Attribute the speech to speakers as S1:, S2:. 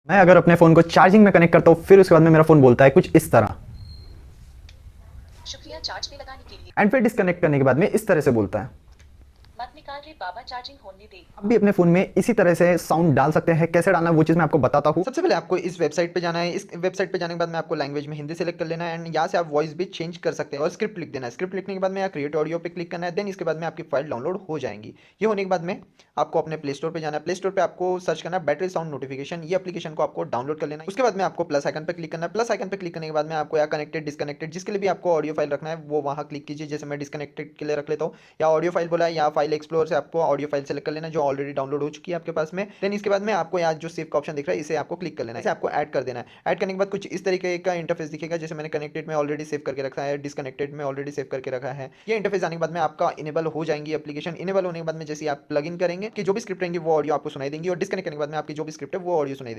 S1: मैं अगर अपने फ़ोन को चार्जिंग में कनेक्ट करता हूँ फिर उसके बाद में मेरा फ़ोन बोलता है कुछ इस तरह।
S2: शुक्रिया चार्ज में लगाने के लिए।
S1: एंड फिर डिस्कनेक्ट करने के बाद में इस तरह से बोलता है।
S2: मत निकाल रे बाबा चार्जिंग होने दे।
S1: आप भी अपने फ़ोन में इसी तरह से साउंड डाल सकते हैं। कैसे डालना है वो चीज़ मैं आपको बताता हूँ।
S3: सबसे पहले आपको इस वेबसाइट पे जाना है। इस वेबसाइट पे जाने के बाद में आपको लैंग्वेज में हिंदी सेलेक्ट कर लेना है एंड यहाँ से आप वॉइस भी चेंज कर सकते हैं और स्क्रिप्ट लिख देना है। स्क्रिप्ट लिखने के बाद में यहाँ क्रिएट ऑडियो पे क्लिक करना है। देन इसके बाद में आपकी फाइल डाउनलोड हो जाएंगी। ये होने के बाद में आपको अपने प्ले स्टोर पे जाना है। प्ले स्टोर पे आपको सर्च करना है बैटरी साउंड नोटिफिकेशन। ये एप्लीकेशन को आपको डाउनलोड कर लेना है। उसके बाद में आपको प्लस आइकन पे क्लिक करना है। प्लस आइकन पे क्लिक करने के बाद में आपको यहाँ कनेक्टेड डिस्कनेक्टेड जिसके लिए भी आपको ऑडियो फाइल रखना है वो वहाँ क्लिक कीजिए। जैसे मैं डिस्कनेक्टेड के लिए रख लेता हूँ। या ऑडियो फाइल बोला है, या फाइल एक्सप्लोर से आपको ऑडियो फाइल सेलेक्ट कर लेना है जो ऑलरेडी डाउनलोड हो चुकी है आपके पास में। देन इसके बाद में आपको यहाँ जो सेव का ऑप्शन दिख रहा है इसे आपको क्लिक कर लेना है। इसे आपको ऐड कर देना है। ऐड करने के बाद कुछ इस तरीके का इंटरफेस दिखेगा। जैसे मैंने कनेक्टेड में ऑलरेडी सेव करके रखा है, डिस्कनेक्टेड में ऑलरेडी सेव करके रखा है। ये इंटरफेस आने के बाद में आपका इनेबल हो जाएंगी एप्लीकेशन। इनेबल होने के बाद में जैसे आप प्लग इन करेंगे कि जो भी स्क्रिप्ट रहेंगी वो ऑडियो आपको सुनाई देंगी और डिस्कनेक्ट करने के बाद में आपकी जो भी स्क्रिप्ट है वो ऑडियो सुनाई देंगी।